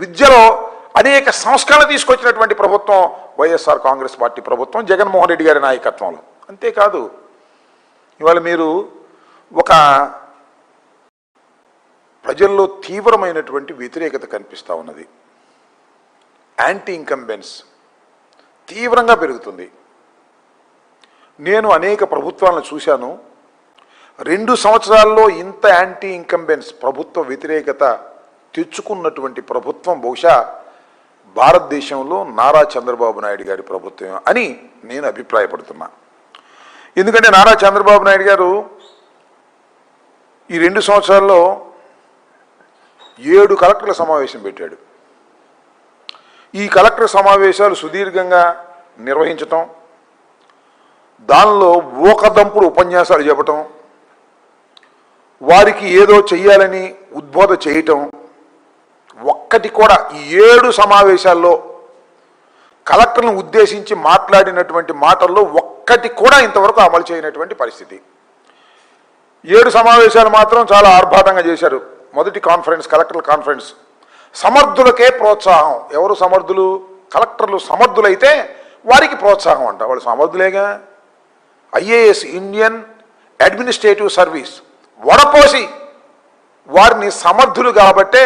విద్యలో అనేక సంస్కరణలు తీసుకొచ్చినటువంటి ప్రభుత్వం వైఎస్ఆర్ కాంగ్రెస్ పార్టీ ప్రభుత్వం, జగన్మోహన్ రెడ్డి గారి నాయకత్వంలో. అంతేకాదు ఇవాళ మీరు ఒక ప్రజల్లో తీవ్రమైనటువంటి వ్యతిరేకత కనిపిస్తూ ఉన్నది. యాంటీ ఇన్కంబెన్స్ తీవ్రంగా పెరుగుతుంది. నేను అనేక ప్రభుత్వాలను చూశాను. 2 సంవత్సరాల్లో ఇంత యాంటీ ఇన్కంబెన్స్ ప్రభుత్వ వ్యతిరేకత తెచ్చుకున్నటువంటి ప్రభుత్వం బహుశా భారతదేశంలో నారా చంద్రబాబు నాయుడు గారి ప్రభుత్వం అని నేను అభిప్రాయపడుతున్నా. ఎందుకంటే నారా చంద్రబాబు నాయుడు గారు ఈ 2 సంవత్సరాల్లో 7 కలెక్టర్ల సమావేశం పెట్టాడు. ఈ కలెక్టర్ సమావేశాలు సుదీర్ఘంగా నిర్వహించటం, దానిలో ఊకదంపుడు ఉపన్యాసాలు చెప్పటం, వారికి ఏదో చెయ్యాలని ఉద్బోధ చేయటం, ఒక్కటి కూడా ఈ 7 సమావేశాల్లో కలెక్టర్లను ఉద్దేశించి మాట్లాడినటువంటి మాటల్లో ఒక్కటి కూడా ఇంతవరకు అమలు చేయనటువంటి పరిస్థితి. 7 సమావేశాలు మాత్రం చాలా ఆర్భాటంగా చేశారు. మొదటి కాన్ఫరెన్స్ కలెక్టర్ల కాన్ఫరెన్స్. సమర్థులకే ప్రోత్సాహం. ఎవరు సమర్థులు? కలెక్టర్లు సమర్థులైతే వారికి ప్రోత్సాహం అంట. వాళ్ళు సమర్థులేగా. ఐఏఎస్ ఇండియన్ అడ్మినిస్ట్రేటివ్ సర్వీస్ వడపోసి వారిని సమర్థులు కాబట్టే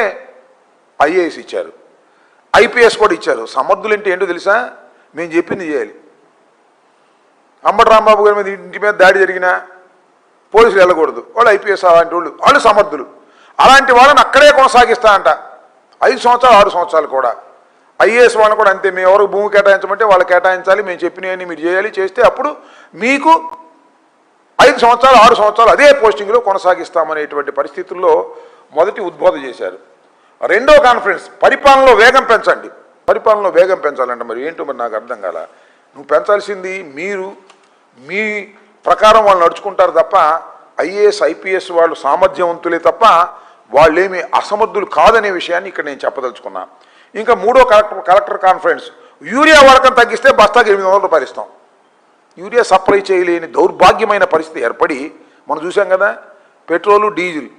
ఐఏఎస్ ఇచ్చారు, ఐపీఎస్ కూడా ఇచ్చారు. సమర్థులు అంటే ఏంటో తెలుసా? మేము చెప్పింది చేయాలి. అంబటి రాంబాబు గారి మీద ఇంటి మీద దాడి జరిగినా పోలీసులు వెళ్ళకూడదు, వాళ్ళు ఐపీఎస్ అలాంటి వాళ్ళు సమర్థులు. అలాంటి వాళ్ళని అక్కడే కొనసాగిస్తానంట 5 సంవత్సరాలు 6 సంవత్సరాలు కూడా. ఐఏఎస్ వాళ్ళని కూడా అంతే. మేము ఎవరికి భూమి కేటాయించమంటే వాళ్ళు కేటాయించాలి, మేము చెప్పినవన్నీ మీరు చేయాలి, చేస్తే అప్పుడు మీకు 5 సంవత్సరాలు 6 సంవత్సరాలు అదే పోస్టింగ్లో కొనసాగిస్తామనేటువంటి పరిస్థితుల్లో మొదటి ఉద్బోధ చేశారు. రెండో కాన్ఫరెన్స్ పరిపాలనలో వేగం పెంచండి. పరిపాలనలో వేగం పెంచాలంటే మరి ఏంటో మరి నాకు అర్థం కాల. నువ్వు పెంచాల్సింది మీరు మీ ప్రకారం వాళ్ళు నడుచుకుంటారు తప్ప ఐఏఎస్ ఐపీఎస్ వాళ్ళు సామర్థ్యవంతులే తప్ప వాళ్ళేమి అసమర్థులు కాదనే విషయాన్ని ఇక్కడ నేను చెప్పదలుచుకున్నా. ఇంకా మూడో కలెక్టర్ కాన్ఫరెన్స్ యూరియా వాడకం తగ్గిస్తే బస్తాకి 800 రూపాయలు ఇస్తాం. యూరియా సప్లై చేయలేని దౌర్భాగ్యమైన పరిస్థితి ఏర్పడి మనం చూసాం కదా. పెట్రోలు డీజిల్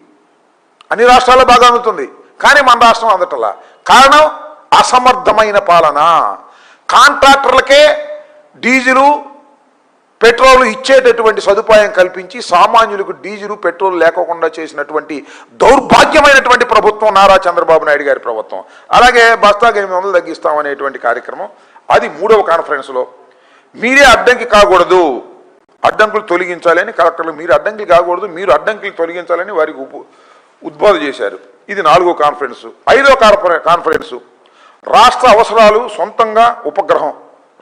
అన్ని రాష్ట్రాల్లో బాగా అందుతుంది, కానీ మన రాష్ట్రం అందటలా. కారణం అసమర్థమైన పాలన. కాంట్రాక్టర్లకే డీజిలు పెట్రోలు ఇచ్చేటటువంటి సదుపాయం కల్పించి సామాన్యులకు డీజిలు పెట్రోల్ లేకోకుండా చేసినటువంటి దౌర్భాగ్యమైనటువంటి ప్రభుత్వం నారా చంద్రబాబు నాయుడు గారి ప్రభుత్వం. అలాగే బస్తాకి 800 తగ్గిస్తామనేటువంటి కార్యక్రమం అది మూడవ కాన్ఫరెన్స్లో. మీరే అడ్డంకి కాకూడదు, అడ్డంకులు తొలగించాలని కలెక్టర్లు మీరు అడ్డంకులు కాకూడదు, మీరు అడ్డంకులు తొలగించాలని వారికి ఉద్బోధ చేశారు. ఇది 4వ కాన్ఫరెన్స్. 5వ కాన్ఫరెన్సు రాష్ట్ర అవసరాలు సొంతంగా ఉపగ్రహం.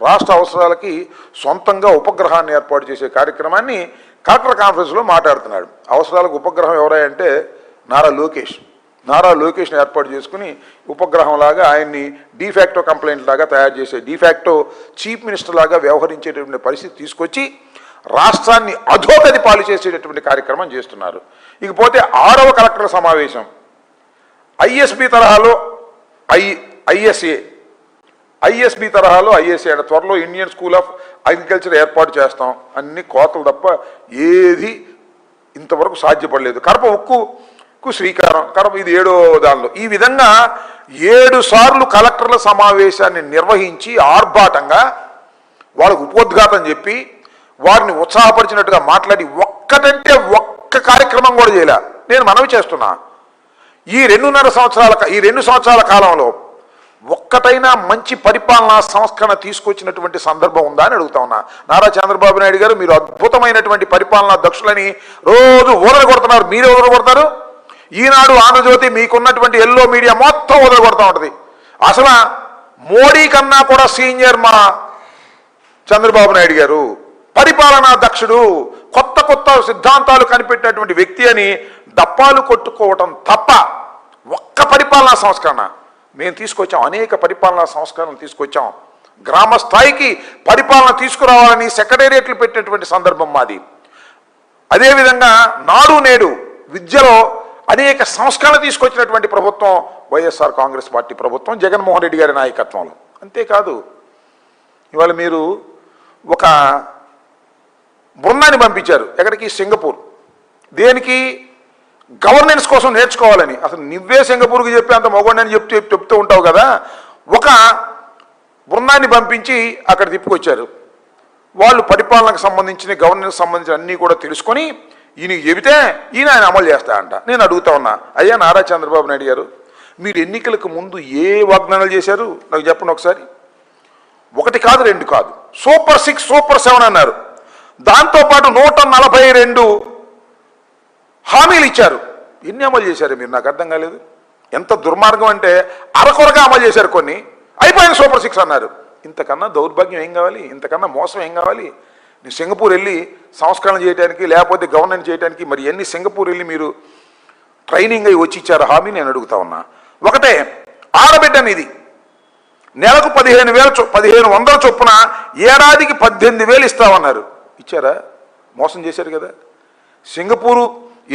రాష్ట్ర అవసరాలకి సొంతంగా ఉపగ్రహాన్ని ఏర్పాటు చేసే కార్యక్రమాన్ని కలెక్టర్ కాన్ఫరెన్స్లో మాట్లాడుతున్నాడు. అవసరాలకు ఉపగ్రహం ఎవరంటే నారా లోకేష్ని ఏర్పాటు చేసుకుని ఉపగ్రహం లాగా ఆయన్ని డీఫాక్టో కంప్లైంట్ లాగా తయారు చేసే డీఫాక్టో చీఫ్ మినిస్టర్ లాగా వ్యవహరించేటటువంటి పరిస్థితి తీసుకొచ్చి రాష్ట్రాన్ని అధోగతి పాలు చేసేటటువంటి కార్యక్రమం చేస్తున్నారు. ఇకపోతే 6వ కలెక్టర్ల సమావేశం ఐఎస్బి తరహాలో ఐఎస్బి తరహాలో ఐఎస్ఏ అంటే త్వరలో ఇండియన్ స్కూల్ ఆఫ్ అగ్రికల్చర్ ఏర్పాటు చేస్తాం. అన్ని కోతలు తప్ప ఏది ఇంతవరకు సాధ్యపడలేదు. కడప ఉక్కుకు శ్రీకారం. కడప ఇది 7వ దానిలో. ఈ విధంగా 7 సార్లు కలెక్టర్ల సమావేశాన్ని నిర్వహించి ఆర్భాటంగా వాళ్ళకు ఉపోద్ఘాతం చెప్పి వారిని ఉత్సాహపరిచినట్టుగా మాట్లాడి ఒక్కటంటే ఒక్క కార్యక్రమం కూడా చేయలే. నేను మనవి చేస్తున్నా, ఈ 2 సంవత్సరాల కాలంలో ఒక్కటైనా మంచి పరిపాలనా సంస్కరణ తీసుకొచ్చినటువంటి సందర్భం ఉందా అని అడుగుతా ఉన్నా. నారా చంద్రబాబు నాయుడు గారు మీరు అద్భుతమైనటువంటి పరిపాలనా దక్షులని రోజు కొడుతున్నారు. మీరే కొడతారు. ఈనాడు ఆంధ్రజ్యోతి మీకున్నటువంటి ఎల్లో మీడియా మొత్తం కొడతా ఉంటుంది. అసలు మోడీ కన్నా కూడా సీనియర్ మా చంద్రబాబు నాయుడు గారు, పరిపాలనా దక్షుడు, కొత్త సిద్ధాంతాలు కనిపెట్టినటువంటి వ్యక్తి అని డప్పాలు కొట్టుకోవటం తప్ప ఒక్క పరిపాలనా సంస్కరణ మేము తీసుకొచ్చాం. అనేక పరిపాలనా సంస్కరణలు తీసుకొచ్చాం. గ్రామ స్థాయికి పరిపాలన తీసుకురావాలని సెక్రటేరియట్లు పెట్టినటువంటి సందర్భం మాది. అదేవిధంగా నాడు నేడు విద్యలో అనేక సంస్కరణలు తీసుకొచ్చినటువంటి ప్రభుత్వం వైఎస్ఆర్ కాంగ్రెస్ పార్టీ ప్రభుత్వం, జగన్మోహన్ రెడ్డి గారి నాయకత్వంలో. అంతేకాదు ఇవాళ మీరు ఒక బృందాన్ని పంపించారు. ఎక్కడికి? సింగపూర్. దేనికి? గవర్నెన్స్ కోసం నేర్చుకోవాలని. అసలు నువ్వే సింగపూర్కి చెప్పి అంత మొగోడని చెప్తూ ఉంటావు కదా. ఒక బృందాన్ని పంపించి అక్కడ తిప్పుకొచ్చారు. వాళ్ళు పరిపాలనకు సంబంధించిన గవర్నెన్స్ సంబంధించిన అన్నీ కూడా తెలుసుకొని ఈయనకి చెబితే ఆయన అమలు చేస్తా అంట. నేను అడుగుతా ఉన్నా, అయ్యా నారా చంద్రబాబు నాయుడు గారు, మీరు ఎన్నికలకు ముందు ఏ వాగ్దానాలు చేశారు నాకు చెప్పండి ఒకసారి. 1 కాదు 2 కాదు, సూపర్ 6 సూపర్ 7 అన్నారు. దాంతోపాటు 142 హామీలు ఇచ్చారు. ఎన్ని అమలు చేశారు మీరు? నాకు అర్థం కాలేదు. ఎంత దుర్మార్గం అంటే అరకొరగా అమలు చేశారు కొన్ని, అయిపోయిన సూపర్ 6 అన్నారు. ఇంతకన్నా దౌర్భాగ్యం ఏం కావాలి? ఇంతకన్నా మోసం ఏం కావాలి? నేను సింగపూర్ వెళ్ళి సంస్కరణ చేయడానికి లేకపోతే గవర్నెన్స్ చేయడానికి మరి ఎన్ని సింగపూర్ వెళ్ళి మీరు ట్రైనింగ్ అయ్యి వచ్చి ఇచ్చారు హామీ? నేను అడుగుతా ఉన్నా. ఒకటే ఆడబిడ్డ నిధి నెలకు 15,100 చొప్పున ఏడాదికి 18,000 ఇస్తామన్నారు. ఇచ్చారా? మోసం చేశారు కదా. సింగపూరు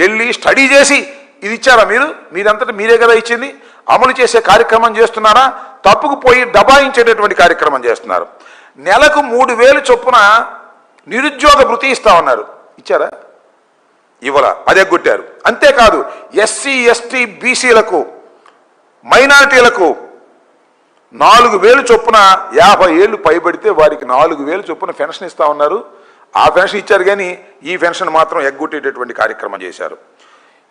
వెళ్ళి స్టడీ చేసి ఇది ఇచ్చారా మీరు? మీరంతటా మీరే కదా ఇచ్చింది. అమలు చేసే కార్యక్రమం చేస్తున్నారా? తప్పుకు పోయి దబాయించేటటువంటి కార్యక్రమం చేస్తున్నారు. నెలకు 3,000 చొప్పున నిరుద్యోగ భృతి ఇస్తామన్నారు. ఇచ్చారా? ఇవ్వరా? అదే కొట్టారు. అంతేకాదు ఎస్సీ ఎస్టీ బీసీలకు మైనారిటీలకు 4,000 చొప్పున 50 ఏళ్ళు పైబడితే వారికి 4,000 చొప్పున పెన్షన్ ఇస్తా ఉన్నారు. ఆ పెన్షన్ ఇచ్చారు కానీ ఈ పెన్షన్ మాత్రం ఎగ్గొట్టేటటువంటి కార్యక్రమం చేశారు.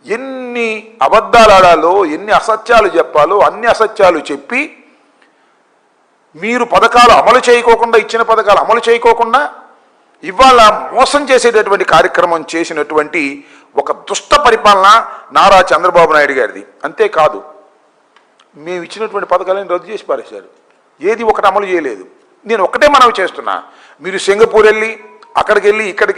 ఎన్ని అబద్ధాలు ఆడాలో, ఎన్ని అసత్యాలు చెప్పాలో అన్ని అసత్యాలు చెప్పి మీరు పథకాలు అమలు చేయకోకుండా, ఇచ్చిన పథకాలు అమలు చేయకోకుండా ఇవాళ మోసం చేసేటటువంటి కార్యక్రమం చేసినటువంటి ఒక దుష్ట పరిపాలన నారా చంద్రబాబు నాయుడు గారిది. అంతేకాదు మేము ఇచ్చినటువంటి పథకాలను రద్దు చేసి పారేశారు. ఏది ఒకటి అమలు చేయలేదు. నేను ఒకటే మనవి చేస్తున్నా, మీరు సింగపూర్ వెళ్ళి అక్కడికి వెళ్ళి ఇక్కడికి వెళ్ళి